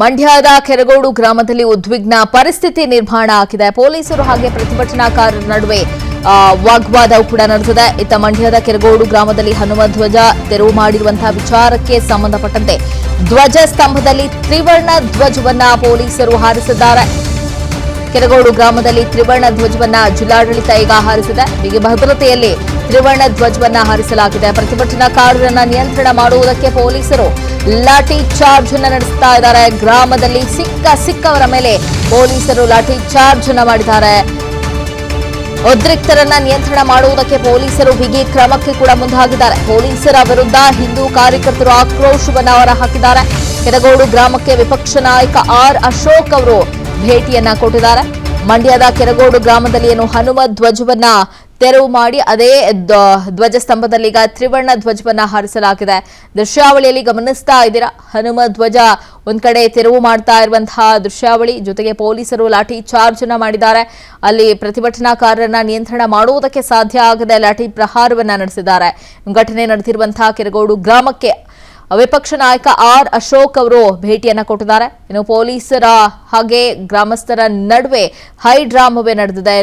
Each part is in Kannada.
ಮಂಡ್ಯದ ಕೆರಗೋಡು ಗ್ರಾಮದಲ್ಲಿ ಉದ್ವಿಗ್ನ ಪರಿಸ್ಥಿತಿ ನಿರ್ಮಾಣ ಆಗಿದೆ. ಪೊಲೀಸರು ಹಾಗೆ ಪ್ರತಿಭಟನಾಕಾರರ ನಡುವೆ ವಾಗ್ವಾದವೂ ಕೂಡ ನಡೆದಿದೆ. ಇತ್ತ ಮಂಡ್ಯದ ಕೆರಗೋಡು ಗ್ರಾಮದಲ್ಲಿ ಹನುಮ ಧ್ವಜ ತೆರವು ಮಾಡಿರುವಂತಹ ವಿಚಾರಕ್ಕೆ ಸಂಬಂಧಪಟ್ಟಂತೆ ಧ್ವಜ ಸ್ತಂಭದಲ್ಲಿ ತ್ರಿವರ್ಣ ಧ್ವಜವನ್ನ ಪೊಲೀಸರು ಹಾರಿಸಿದ್ದಾರೆ. ಕೆರಗೋಡು ಗ್ರಾಮದಲ್ಲಿ ತ್ರಿವರ್ಣ ಧ್ವಜವನ್ನ ಜಿಲ್ಲಾಡಳಿತ ಈಗ ಹಾರಿಸಿದೆ. ಬಿಗಿ ಭದ್ರತೆಯಲ್ಲಿ ತ್ರಿವರ್ಣ ಧ್ವಜವನ್ನ ಹಾರಿಸಲಾಗಿದೆ. ಪ್ರತಿಭಟನಾಕಾರರನ್ನ ನಿಯಂತ್ರಣ ಮಾಡುವುದಕ್ಕೆ ಪೊಲೀಸರು ಲಾಠಿ ಚಾರ್ಜ್ ಅನ್ನು ನಡೆಸ್ತಾ ಇದ್ದಾರೆ. ಗ್ರಾಮದಲ್ಲಿ ಸಿಕ್ಕವರ ಮೇಲೆ ಪೊಲೀಸರು ಲಾಠಿ ಚಾರ್ಜ್ ಅನ್ನು ಮಾಡಿದ್ದಾರೆ. ಉದ್ರಿಕ್ತರನ್ನ ನಿಯಂತ್ರಣ ಮಾಡುವುದಕ್ಕೆ ಪೊಲೀಸರು ಬಿಗಿ ಕ್ರಮಕ್ಕೆ ಕೂಡ ಮುಂದಾಗಿದ್ದಾರೆ. ಪೊಲೀಸರ ವಿರುದ್ಧ ಹಿಂದೂ ಕಾರ್ಯಕರ್ತರು ಆಕ್ರೋಶವನ್ನ ಹೊರಹಾಕಿದ್ದಾರೆ. ಕೆರಗೋಡು ಗ್ರಾಮಕ್ಕೆ ವಿಪಕ್ಷ ನಾಯಕ ಆರ್ ಅಶೋಕ್ ಅವರು ಭೇಟಿಯನ್ನ ಕೊಟ್ಟಿದ್ದಾರೆ. ಮಂಡ್ಯದ ಕೆರಗೋಡು ಗ್ರಾಮದಲ್ಲಿ ಹನುಮ ಧ್ವಜವನ್ನ ತೆರವು ಮಾಡಿ ಅದೇ ಧ್ವಜಸ್ತಂಭದಲ್ಲಿ ಈಗ ತ್ರಿವರ್ಣ ಧ್ವಜವನ್ನ ಹಾರಿಸಲಾಗಿದೆ. ದೃಶ್ಯಾವಳಿಯಲ್ಲಿ ಗಮನಿಸ್ತಾ ಇದ್ದೀರಾ, ಹನುಮ ಧ್ವಜ ಒಂದ್ ಕಡೆ ತೆರವು ಮಾಡ್ತಾ ಇರುವಂತಹ ದೃಶ್ಯಾವಳಿ, ಜೊತೆಗೆ ಪೊಲೀಸರು ಲಾಠಿ ಚಾರ್ಜ್ ಅನ್ನ ಮಾಡಿದ್ದಾರೆ. ಅಲ್ಲಿ ಪ್ರತಿಭಟನಾಕಾರರನ್ನ ನಿಯಂತ್ರಣ ಮಾಡುವುದಕ್ಕೆ ಸಾಧ್ಯ ಆಗದೆ ಲಾಠಿ ಪ್ರಹಾರವನ್ನ ನಡೆಸಿದ್ದಾರೆ. ಘಟನೆ ನಡೆದಿರುವಂತಹ ಕೆರಗೋಡು ಗ್ರಾಮಕ್ಕೆ ವಿಪಕ್ಷ ನಾಯಕ ಆರ್ ಅಶೋಕ್ ಅವರು ಭೇಟಿಯನ್ನ ಕೊಟ್ಟಿದ್ದಾರೆ. ಇನ್ನು ಪೊಲೀಸರ ಹಾಗೆ ಗ್ರಾಮಸ್ಥರ ನಡುವೆ ಹೈ ಡ್ರಾಮವೇ ನಡೆದಿದೆ.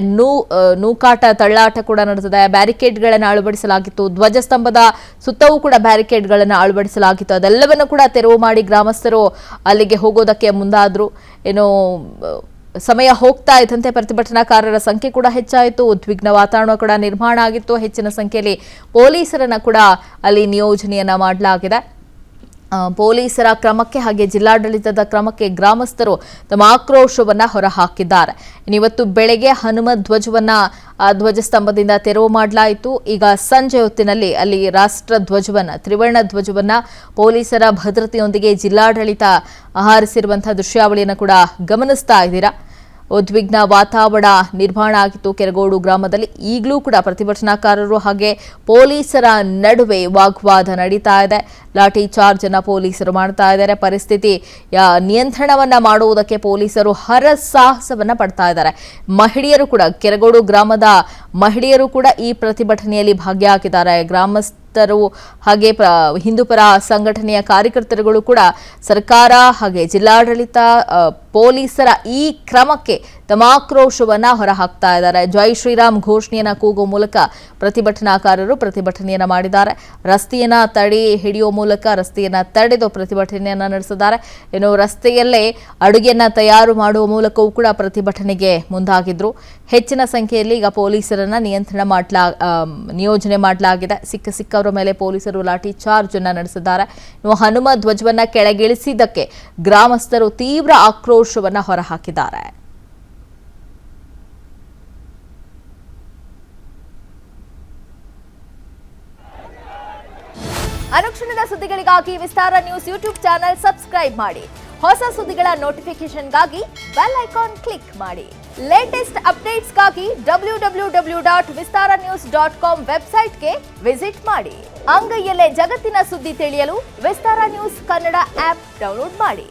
ನೂಕಾಟ ತಳ್ಳಾಟ ಕೂಡ ನಡೆದಿದೆ. ಬ್ಯಾರಿಕೇಡ್ಗಳನ್ನು ಅಳವಡಿಸಲಾಗಿತ್ತು. ಧ್ವಜಸ್ತಂಭದ ಸುತ್ತವೂ ಕೂಡ ಬ್ಯಾರಿಕೇಡ್ಗಳನ್ನು ಅಳವಡಿಸಲಾಗಿತ್ತು. ಅದೆಲ್ಲವನ್ನು ಕೂಡ ತೆರವು ಮಾಡಿ ಗ್ರಾಮಸ್ಥರು ಅಲ್ಲಿಗೆ ಹೋಗೋದಕ್ಕೆ ಮುಂದಾದ್ರು. ಏನು ಸಮಯ ಹೋಗ್ತಾ ಇದ್ದಂತೆ ಪ್ರತಿಭಟನಾಕಾರರ ಸಂಖ್ಯೆ ಕೂಡ ಹೆಚ್ಚಾಯಿತು. ಉದ್ವಿಗ್ನ ವಾತಾವರಣ ಕೂಡ ನಿರ್ಮಾಣ ಆಗಿತ್ತು. ಹೆಚ್ಚಿನ ಸಂಖ್ಯೆಯಲ್ಲಿ ಪೊಲೀಸರನ್ನ ಕೂಡ ಅಲ್ಲಿ ನಿಯೋಜನೆಯನ್ನ ಮಾಡಲಾಗಿದೆ. ಪೊಲೀಸರ ಕ್ರಮಕ್ಕೆ ಹಾಗೆ ಜಿಲ್ಲಾಡಳಿತದ ಕ್ರಮಕ್ಕೆ ಗ್ರಾಮಸ್ಥರು ತಮ್ಮ ಆಕ್ರೋಶವನ್ನ ಹೊರಹಾಕಿದ್ದಾರೆ. ಇವತ್ತು ಬೆಳಗ್ಗೆ ಹನುಮ ಧ್ವಜವನ್ನ ಧ್ವಜಸ್ತಂಭದಿಂದ ತೆರವು ಮಾಡಲಾಯಿತು. ಈಗ ಸಂಜೆ ಹೊತ್ತಿನಲ್ಲಿ ಅಲ್ಲಿ ರಾಷ್ಟ್ರ ಧ್ವಜವನ್ನ ತ್ರಿವರ್ಣ ಧ್ವಜವನ್ನ ಪೊಲೀಸರ ಭದ್ರತೆಯೊಂದಿಗೆ ಜಿಲ್ಲಾಡಳಿತ ಹಾರಿಸಿರುವಂತಹ ದೃಶ್ಯಾವಳಿಯನ್ನು ಕೂಡ ಗಮನಿಸ್ತಾ ಇದ್ದೀರಾ. ಉದ್ವಿಗ್ನ ವಾತಾವರಣ ನಿರ್ಮಾಣ ಆಗಿತ್ತು ಕೆರಗೋಡು ಗ್ರಾಮದಲ್ಲಿ. ಈಗಲೂ ಕೂಡ ಪ್ರತಿಭಟನಾಕಾರರು ಹಾಗೆ ಪೊಲೀಸರ ನಡುವೆ ವಾಗ್ವಾದ ನಡೀತಾ ಇದೆ. ಲಾಠಿ ಚಾರ್ಜ್ ಅನ್ನ ಪೊಲೀಸರು ಮಾಡ್ತಾ ಇದ್ದಾರೆ. ಪರಿಸ್ಥಿತಿ ನಿಯಂತ್ರಣವನ್ನ ಮಾಡುವುದಕ್ಕೆ ಪೊಲೀಸರು ಹರಸಾಹಸವನ್ನ ಪಡ್ತಾ ಇದ್ದಾರೆ. ಮಹಿಳೆಯರು ಕೂಡ ಕೆರಗೋಡು ಗ್ರಾಮದ ಮಹಿಳೆಯರು ಕೂಡ ಈ ಪ್ರತಿಭಟನೆಯಲ್ಲಿ ಭಾಗಿಯಾಗಿದ್ದಾರೆ. ಗ್ರಾಮಸ್ಥರು ಹಾಗೆ ಹಿಂದೂಪರ ಸಂಘಟನೆಯ ಕಾರ್ಯಕರ್ತರುಗಳು ಕೂಡ ಸರ್ಕಾರ ಹಾಗೆ ಜಿಲ್ಲಾಡಳಿತ ಪೊಲೀಸರ ಈ ಕ್ರಮಕ್ಕೆ ತಮ್ಮ ಆಕ್ರೋಶವನ್ನ ಹೊರಹಾಕ್ತಾ ಇದ್ದಾರೆ. ಜೈ ಶ್ರೀರಾಮ್ ಘೋಷಣೆಯನ್ನ ಕೂಗುವ ಮೂಲಕ ಪ್ರತಿಭಟನಾಕಾರರು ಪ್ರತಿಭಟನೆಯನ್ನ ಮಾಡಿದ್ದಾರೆ. ರಸ್ತೆಯನ್ನ ತಡೆ ಹಿಡಿಯುವ ಮೂಲಕ ರಸ್ತೆಯನ್ನ ತಡೆದು ಪ್ರತಿಭಟನೆಯನ್ನ ನಡೆಸಿದ್ದಾರೆ. ಇನ್ನು ರಸ್ತೆಯಲ್ಲೇ ಅಡುಗೆಯನ್ನ ತಯಾರು ಮಾಡುವ ಮೂಲಕವೂ ಕೂಡ ಪ್ರತಿಭಟನೆಗೆ ಮುಂದಾಗಿದ್ರು. ಹೆಚ್ಚಿನ ಸಂಖ್ಯೆಯಲ್ಲಿ ಈಗ ಪೊಲೀಸರನ್ನ ನಿಯೋಜನೆ ಮಾಡಲಾಗಿದೆ. ಸಿಕ್ಕವರ ಮೇಲೆ ಪೊಲೀಸರು ಲಾಠಿ ಚಾರ್ಜ್ ಅನ್ನ ನಡೆಸಿದ್ದಾರೆ. ಇನ್ನು ಹನುಮ ಧ್ವಜವನ್ನ ಕೆಳಗಿಳಿಸಿದ್ದಕ್ಕೆ ಗ್ರಾಮಸ್ಥರು ತೀವ್ರ ಆಕ್ರೋಶವನ್ನ ಹೊರಹಾಕಿದ್ದಾರೆ. ಅನುಕ್ಷಣದ ಸುದ್ದಿಗಳಿಗಾಗಿ ವಿಸ್ತಾರ ನ್ಯೂಸ್ ಯೂಟ್ಯೂಬ್ ಚಾನೆಲ್ ಸಬ್ಸ್ಕ್ರೈಬ್ ಮಾಡಿ. ಹೊಸ ಸುದ್ದಿಗಳ ನೋಟಿಫಿಕೇಶನ್ಗಾಗಿ ಬೆಲ್ ಐಕಾನ್ ಕ್ಲಿಕ್ ಮಾಡಿ. ಲೇಟೆಸ್ಟ್ ಅಪ್ಡೇಟ್ಸ್ಗಾಗಿ www.vistaranews.com ವೆಬ್ಸೈಟ್ಗೆ ವಿಸಿಟ್ ಮಾಡಿ. ಅಂಗೈಯಲ್ಲೇ ಜಗತ್ತಿನ ಸುದ್ದಿ ತಿಳಿಯಲು ವಿಸ್ತಾರ ನ್ಯೂಸ್ ಕನ್ನಡ ಆಪ್ ಡೌನ್ಲೋಡ್ ಮಾಡಿ.